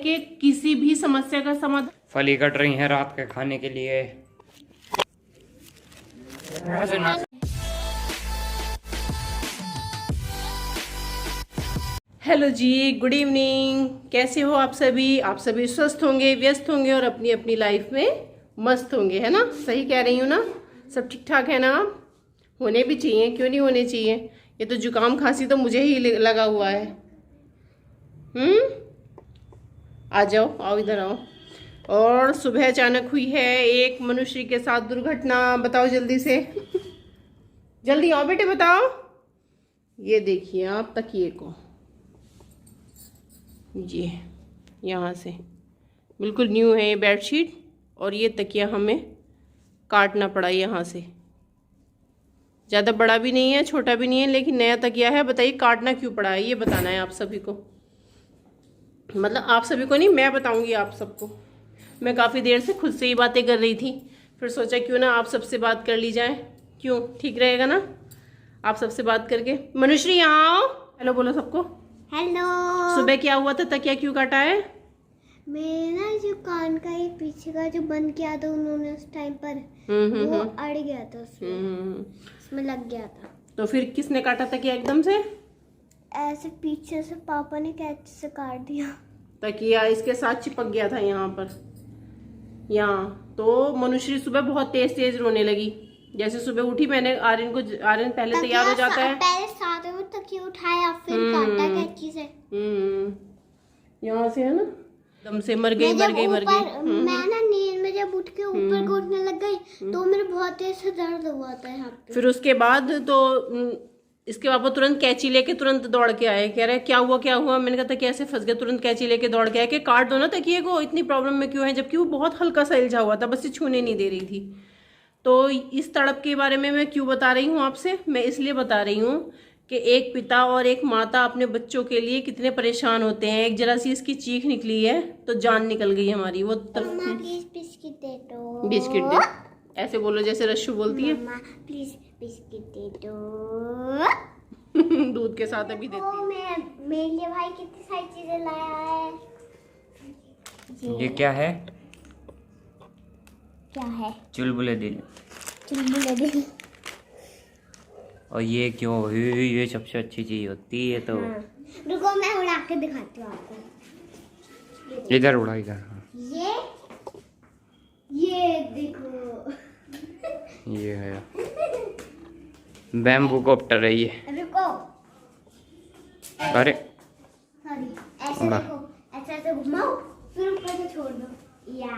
कि किसी भी समस्या का समाधान। फली कट रही है रात के खाने के लिए। हेलो जी, गुड इवनिंग। कैसे हो आप सभी? आप सभी स्वस्थ होंगे, व्यस्त होंगे और अपनी अपनी लाइफ में मस्त होंगे, है ना? सही कह रही हूँ ना? सब ठीक ठाक है ना? होने भी चाहिए, क्यों नहीं होने चाहिए। ये तो जुकाम खांसी तो मुझे ही लगा हुआ है। आ जाओ, आओ इधर आओ। और सुबह अचानक हुई है एक मनुष्य के साथ दुर्घटना। बताओ जल्दी से। जल्दी आओ बेटे, बताओ। ये देखिए आप तकिए को, ये यहाँ से बिल्कुल न्यू है ये बेडशीट, और ये तकिया हमें काटना पड़ा यहाँ से। ज़्यादा बड़ा भी नहीं है, छोटा भी नहीं है, लेकिन नया तकिया है। बताइए काटना क्यों पड़ा है, ये बताना है आप सभी को। मतलब आप सभी को नहीं, मैं बताऊंगी आप सबको। मैं काफ़ी देर से खुद से ही बातें कर रही थी, फिर सोचा क्यों ना आप सबसे बात कर ली जाए। क्यों, ठीक रहेगा ना आप सबसे बात करके? मनुश्री यहाँ आओ, हेलो बोलो सबको। हेलो। सुबह क्या हुआ था, तकिया क्यों काटा है? मेरा जो कान का ये पीछे का जो बंद किया था उन्होंने उस टाइम पर, वो अड़ गया था उसमें लग गया था। तो फिर किसने काटा तकिया एकदम से? ऐसे पीछे से पापा ने कैंची से काट दिया। तकिया इसके साथ चिपक गया था यहाँ पर, यहाँ। तो मनुश्री सुबह बहुत तेज तेज रोने लगी। जैसे सुबह उठी मैंने आर्यन पहले तैयार हो जाता है, पहले साथ में तकिया उठाया, फिर काटा कैंची से। यहाँ से है ना, दम से मर गई। मैं ना नींद में जब उठ के ऊपर को उठने लग गई तो मेरे बहुत तेज से दर्द हुआ था यहाँ पे। फिर उसके बाद तो इसके पापा तुरंत कैंची लेके तुरंत दौड़ के आए। कह रहे क्या हुआ क्या हुआ? मैंने कहा तकिया से फंस गया। तुरंत कैंची लेके दौड़ के आए कि काट दो ना तकिए को, इतनी प्रॉब्लम में क्यों है, जबकि वो बहुत हल्का सा इल्झा हुआ था, बस ये छूने नहीं दे रही थी। तो इस तड़प के बारे में मैं क्यों बता रही हूँ आपसे? मैं इसलिए बता रही हूँ कि एक पिता और एक माता अपने बच्चों के लिए कितने परेशान होते हैं। एक जरा सी इसकी चीख निकली है तो जान निकल गई हमारी। वो प्लीज बिस्किट दे दो। बिस्किट दे, ऐसे बोलो जैसे रश्शु बोलती है। प्लीज बिस्किट दे दो। दूध के साथ अभी देती हूँ। मेरे लिए भाई कितनी सारी चीजें लाया है। ये क्या है? क्या है? चुलबुले दिल। चुलबुले दिल। और ये क्यों? ये सबसे अच्छी चीज होती है। तो हाँ। रुको मैं उड़ा के दिखाती हूँ आपको। इधर उड़ा, इधर। ये देखो। ये है बैम्बू कॉप्टर है ये। रुको। अरे सॉरी, ऐसे देखो, ऐसे ऐसे घुमाओ, फिर ऊपर से छोड़ दो। या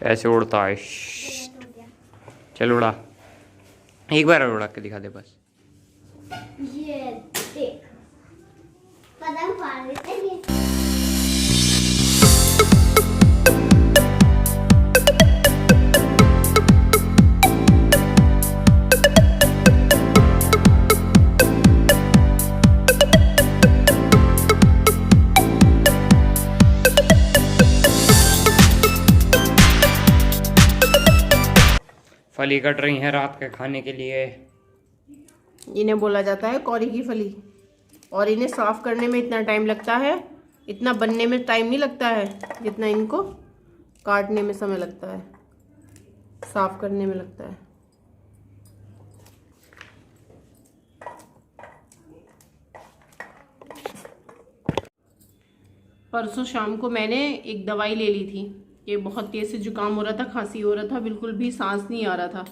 ऐसे उड़ता है। चल उड़ा, एक बार और उड़ा के दिखा दे बस। ये देख, पतंग फाड़ देते हैं ये। फली कट रही है रात के खाने के लिए। इन्हें बोला जाता है कौरी की फली, और इन्हें साफ करने में इतना टाइम लगता है, इतना बनने में टाइम नहीं लगता है जितना इनको काटने में समय लगता है, साफ करने में लगता है। परसों शाम को मैंने एक दवाई ले ली थी कि बहुत तेज से जुकाम हो रहा था, खांसी हो रहा था, बिल्कुल भी सांस नहीं आ रहा था।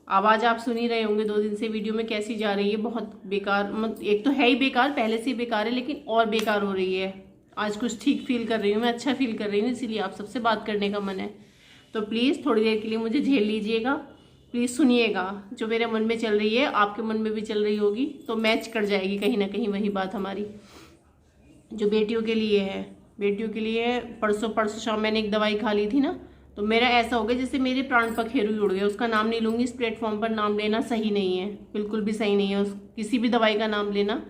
आवाज़ आप सुन ही रहे होंगे 2 दिन से वीडियो में कैसी जा रही है, बहुत बेकार। एक तो है ही बेकार, पहले से ही बेकार है, लेकिन और बेकार हो रही है। आज कुछ ठीक फील कर रही हूँ मैं, अच्छा फील कर रही हूँ, इसीलिए आप सबसे बात करने का मन है। तो प्लीज़ थोड़ी देर के लिए मुझे झेल लीजिएगा, प्लीज़ सुनिएगा। जो मेरे मन में चल रही है आपके मन में भी चल रही होगी, तो मैच कर जाएगी कहीं ना कहीं वही बात हमारी। जो बेटियों के लिए है, बेटियों के लिए परसों शाम मैंने एक दवाई खा ली थी ना, तो मेरा ऐसा हो गया जैसे मेरे प्राण पखेरु ही उड़ गए। उसका नाम नहीं लूँगी, इस प्लेटफॉर्म पर नाम लेना सही नहीं है, बिल्कुल भी सही नहीं है। किसी भी दवाई का नाम लेना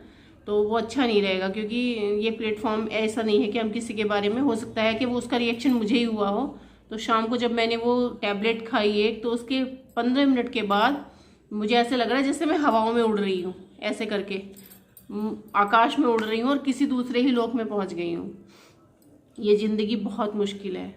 तो वो अच्छा नहीं रहेगा, क्योंकि ये प्लेटफॉर्म ऐसा नहीं है कि हम किसी के बारे में, हो सकता है कि वो उसका रिएक्शन मुझे ही हुआ हो। तो शाम को जब मैंने वो टैबलेट खाई एक, तो उसके 15 मिनट के बाद मुझे ऐसे लग रहा है जैसे मैं हवाओं में उड़ रही हूँ, ऐसे करके आकाश में उड़ रही हूँ और किसी दूसरे ही लोक में पहुँच गई हूँ। ये ज़िंदगी बहुत मुश्किल है।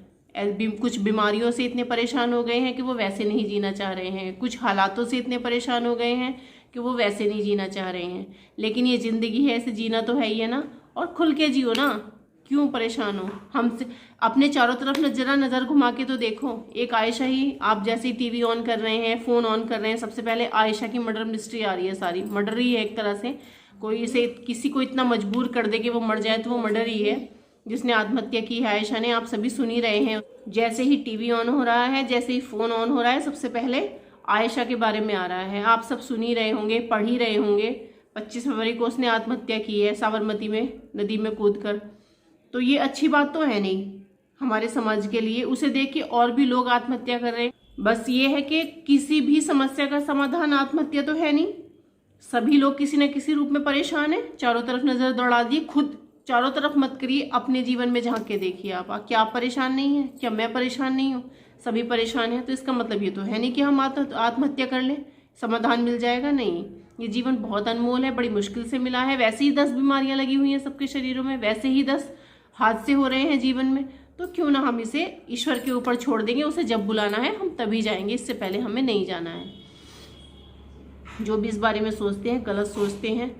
कुछ बीमारियों से इतने परेशान हो गए हैं कि वो वैसे नहीं जीना चाह रहे हैं, कुछ हालातों से इतने परेशान हो गए हैं कि वो वैसे नहीं जीना चाह रहे हैं। लेकिन ये ज़िंदगी है, ऐसे जीना तो है ही है ना, और खुल के जियो ना, क्यों परेशान हो। हमसे अपने चारों तरफ नज़र घुमा के तो देखो। एक आयशा ही, आप जैसे ही टीवी ऑन कर रहे हैं, फ़ोन ऑन कर रहे हैं, सबसे पहले आयशा की मर्डर मिस्ट्री आ रही है। सारी मर्डर ही है एक तरह से। कोई इसे किसी को इतना मजबूर कर दे कि वो मर जाए तो वो मर्डर ही है। जिसने आत्महत्या की है आयशा ने, आप सभी सुन ही रहे हैं। जैसे ही टीवी ऑन हो रहा है, जैसे ही फ़ोन ऑन हो रहा है, सबसे पहले आयशा के बारे में आ रहा है। आप सब सुन ही रहे होंगे, पढ़ ही रहे होंगे। 25 फरवरी को उसने आत्महत्या की है साबरमती में नदी में कूदकर। तो ये अच्छी बात तो है नहीं हमारे समाज के लिए। उसे देख के और भी लोग आत्महत्या कर रहे हैं। बस ये है कि किसी भी समस्या का समाधान आत्महत्या तो है नहीं। सभी लोग किसी न किसी रूप में परेशान है। चारों तरफ नज़र दौड़ा दिए, खुद चारों तरफ मत करिए, अपने जीवन में झांक के देखिए आप। क्या आप परेशान नहीं हैं? क्या मैं परेशान नहीं हूँ? सभी परेशान हैं। तो इसका मतलब ये तो है नहीं कि हम आत्महत्या कर लें, समाधान मिल जाएगा। नहीं, ये जीवन बहुत अनमोल है, बड़ी मुश्किल से मिला है। वैसे ही 10 बीमारियां लगी हुई हैं सबके शरीरों में, वैसे ही 10 हादसे हो रहे हैं जीवन में। तो क्यों ना हम इसे ईश्वर के ऊपर छोड़ देंगे। उसे जब बुलाना है हम तभी जाएंगे, इससे पहले हमें नहीं जाना है। जो भी इस बारे में सोचते हैं गलत सोचते हैं।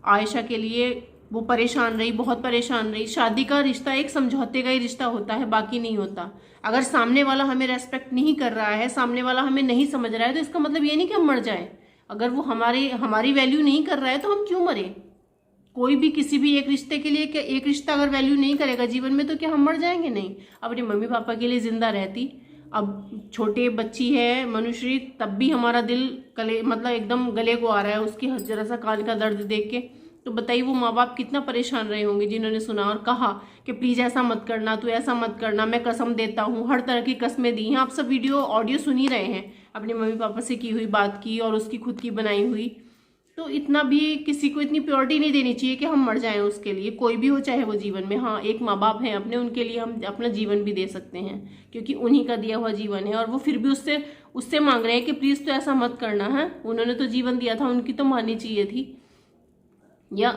आयशा के लिए वो परेशान रही, बहुत परेशान रही। शादी का रिश्ता एक समझौते का ही रिश्ता होता है, बाकी नहीं होता। अगर सामने वाला हमें रेस्पेक्ट नहीं कर रहा है, सामने वाला हमें नहीं समझ रहा है, तो इसका मतलब ये नहीं कि हम मर जाएं। अगर वो हमारी वैल्यू नहीं कर रहा है तो हम क्यों मरे। कोई भी किसी भी एक रिश्ते के लिए, एक रिश्ता अगर वैल्यू नहीं करेगा जीवन में, तो क्या हम मर जाएंगे? नहीं। अपने मम्मी पापा के लिए जिंदा रहती, अब छोटे बच्ची है मनुश्री, तब भी हमारा दिल एकदम गले को आ रहा है उसकी जरा सा कान का दर्द देख के। तो बताइए वो माँ बाप कितना परेशान रहे होंगे जिन्होंने सुना और कहा कि प्लीज़ ऐसा मत करना, तू ऐसा मत करना, मैं कसम देता हूँ। हर तरह की कस्में दी हैं। आप सब ऑडियो सुन ही रहे हैं, अपने मम्मी पापा से की हुई बात की और उसकी खुद की बनाई हुई। तो इतना भी किसी को इतनी प्योरिटी नहीं देनी चाहिए कि हम मर जाएं उसके लिए, कोई भी हो चाहे वो जीवन में। हाँ, एक माँ बाप हैं अपने, उनके लिए हम अपना जीवन भी दे सकते हैं क्योंकि उन्हीं का दिया हुआ जीवन है। और वो फिर भी उससे मांग रहे हैं कि प्लीज़ तो ऐसा मत करना है। उन्होंने तो जीवन दिया था, उनकी तो माननी चाहिए थी। या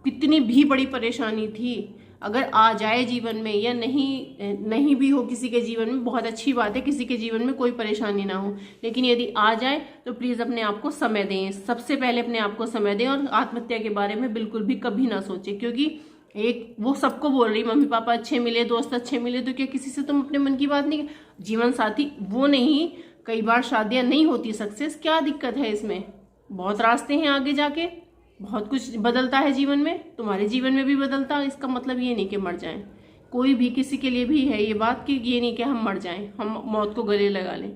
कितनी भी बड़ी परेशानी थी, अगर आ जाए जीवन में या नहीं भी हो किसी के जीवन में, बहुत अच्छी बात है। किसी के जीवन में कोई परेशानी ना हो, लेकिन यदि आ जाए तो प्लीज़ अपने आप को समय दें। सबसे पहले अपने आप को समय दें और आत्महत्या के बारे में बिल्कुल भी कभी ना सोचें। क्योंकि वो सबको बोल रही, मम्मी पापा अच्छे मिले, दोस्त अच्छे मिले, तो क्या किसी से तुम अपने मन की बात नहीं? जीवन साथी वो नहीं, कई बार शादियाँ नहीं होती सक्सेस, क्या दिक्कत है इसमें? बहुत रास्ते हैं आगे जाके, बहुत कुछ बदलता है जीवन में, तुम्हारे जीवन में भी बदलता। इसका मतलब ये नहीं कि मर जाएं। कोई भी किसी के लिए भी है ये बात कि ये नहीं कि हम मर जाएं, हम मौत को गले लगा लें,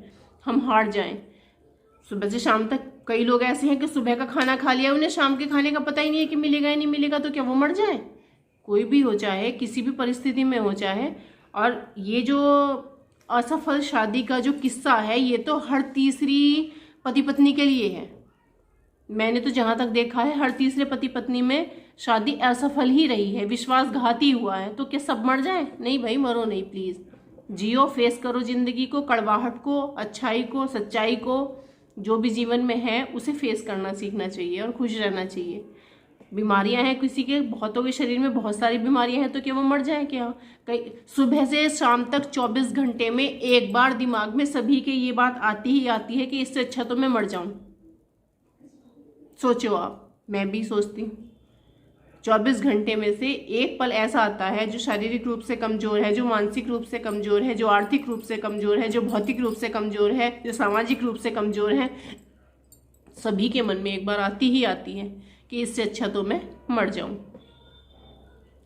हम हार जाएं। सुबह से शाम तक कई लोग ऐसे हैं कि सुबह का खाना खा लिया, उन्हें शाम के खाने का पता ही नहीं है कि मिलेगा या नहीं मिलेगा, तो क्या वो मर जाएं? कोई भी हो, चाहे किसी भी परिस्थिति में हो चाहे। और ये जो असफल शादी का जो किस्सा है, ये तो हर तीसरी पति पत्नी के लिए है। मैंने तो जहाँ तक देखा है, हर तीसरे पति पत्नी में शादी असफल ही रही है, विश्वासघाती हुआ है। तो क्या सब मर जाएं? नहीं भाई, मरो नहीं, प्लीज़ जियो, फेस करो जिंदगी को, कड़वाहट को, अच्छाई को, सच्चाई को। जो भी जीवन में है उसे फेस करना सीखना चाहिए और खुश रहना चाहिए। बीमारियां हैं किसी के, बहुतों के शरीर में बहुत सारी बीमारियां हैं, तो क्या वो मर जाए? क्या कई सुबह से शाम तक 24 घंटे में एक बार दिमाग में सभी के ये बात आती ही आती है कि इससे अच्छा तो मैं मर जाऊं। सोचो आप, मैं भी सोचती हूँ। 24 घंटे में से एक पल ऐसा आता है जो शारीरिक रूप से कमज़ोर है, जो मानसिक रूप से कमज़ोर है, जो आर्थिक रूप से कमज़ोर है, जो भौतिक रूप से कमज़ोर है, जो सामाजिक रूप से कमज़ोर है। सभी के मन में एक बार आती ही आती है कि इससे अच्छा तो मैं मर जाऊं,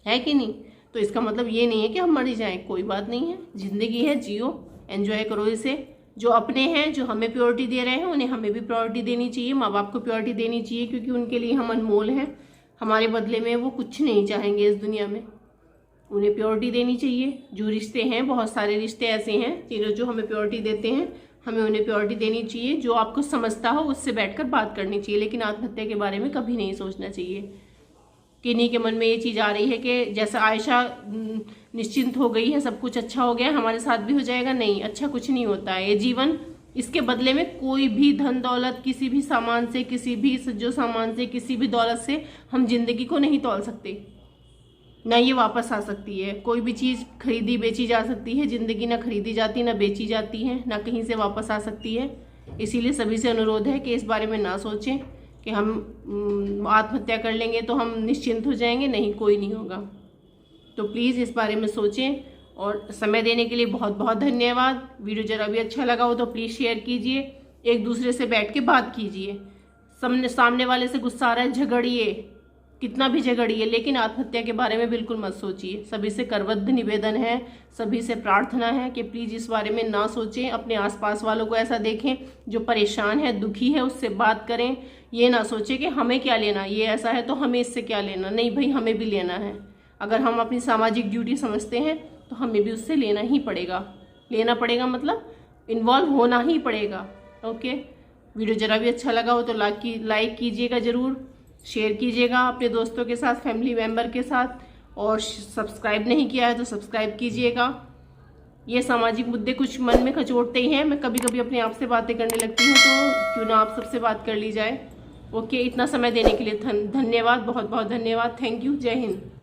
है कि नहीं? तो इसका मतलब ये नहीं है कि हम मर ही जाएं, कोई बात नहीं है। जिंदगी है, जियो, एंजॉय करो इसे। जो अपने हैं, जो हमें प्योरिटी दे रहे हैं, उन्हें हमें भी प्योरिटी देनी चाहिए। माँ बाप को प्योरिटी देनी चाहिए क्योंकि उनके लिए हम अनमोल हैं। हमारे बदले में वो कुछ नहीं चाहेंगे इस दुनिया में, उन्हें प्योरिटी देनी चाहिए। जो रिश्ते हैं, बहुत सारे रिश्ते ऐसे हैं जो हमें प्योरिटी देते हैं, हमें उन्हें प्योरिटी देनी चाहिए। जो आपको समझता हो उससे बैठकर बात करनी चाहिए, लेकिन आत्महत्या के बारे में कभी नहीं सोचना चाहिए। किन्हीं के मन में ये चीज़ आ रही है कि जैसा आयशा निश्चिंत हो गई है, सब कुछ अच्छा हो गया, हमारे साथ भी हो जाएगा। नहीं, अच्छा कुछ नहीं होता है ये जीवन। इसके बदले में कोई भी धन दौलत, किसी भी सामान से, किसी भी जो सामान से, किसी भी दौलत से हम जिंदगी को नहीं तोल सकते। ना ये वापस आ सकती है। कोई भी चीज़ खरीदी बेची जा सकती है, ज़िंदगी ना खरीदी जाती ना बेची जाती है, ना कहीं से वापस आ सकती है। इसीलिए सभी से अनुरोध है कि इस बारे में ना सोचें कि हम आत्महत्या कर लेंगे तो हम निश्चिंत हो जाएंगे। नहीं, कोई नहीं होगा। तो प्लीज़ इस बारे में सोचें। और समय देने के लिए बहुत बहुत धन्यवाद। वीडियो जरा भी अच्छा लगा हो तो प्लीज़ शेयर कीजिए, एक दूसरे से बैठ के बात कीजिए। सामने वाले से गुस्सा आ रहा है, झगड़िए, कितना भी झगड़िए, लेकिन आत्महत्या के बारे में बिल्कुल मत सोचिए। सभी से करबद्ध निवेदन है, सभी से प्रार्थना है कि प्लीज़ इस बारे में ना सोचें। अपने आसपास वालों को ऐसा देखें जो परेशान है, दुखी है, उससे बात करें। ये ना सोचें कि हमें क्या लेना, ये ऐसा है तो हमें इससे क्या लेना। नहीं भाई, हमें भी लेना है। अगर हम अपनी सामाजिक ड्यूटी समझते हैं तो हमें भी उससे लेना ही पड़ेगा। लेना पड़ेगा मतलब इन्वॉल्व होना ही पड़ेगा। ओके, वीडियो जरा भी अच्छा लगा हो तो लाइक कीजिएगा, ज़रूर शेयर कीजिएगा अपने दोस्तों के साथ, फैमिली मेम्बर के साथ, और सब्सक्राइब नहीं किया है तो सब्सक्राइब कीजिएगा। ये सामाजिक मुद्दे कुछ मन में खचोटते ही हैं। मैं कभी कभी अपने आप से बातें करने लगती हूँ, तो क्यों ना आप सबसे बात कर ली जाए। ओके, इतना समय देने के लिए धन्यवाद, बहुत बहुत धन्यवाद। Thank you. जय हिंद।